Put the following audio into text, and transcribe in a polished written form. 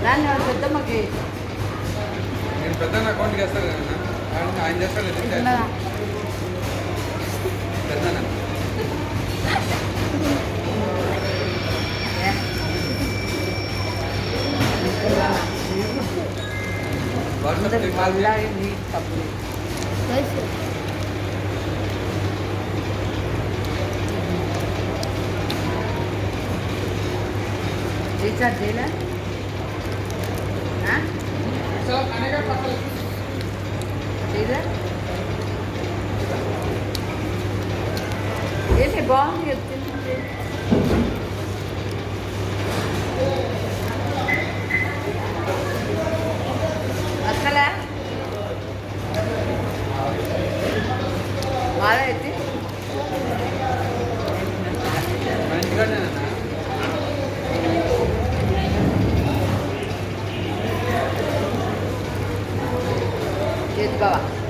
దాన్ని పెద్దమ్మకి నేను పెద్ద అకౌంట్కి వేస్తాను కదా ఆయన చేస్తాను పెద్ద తప్పుడు రీఛార్జ్ చేయలే చేయలే ఏంటి బాగుంది చెప్తుంది అక్కలే బాగా అయితే చేతి బావా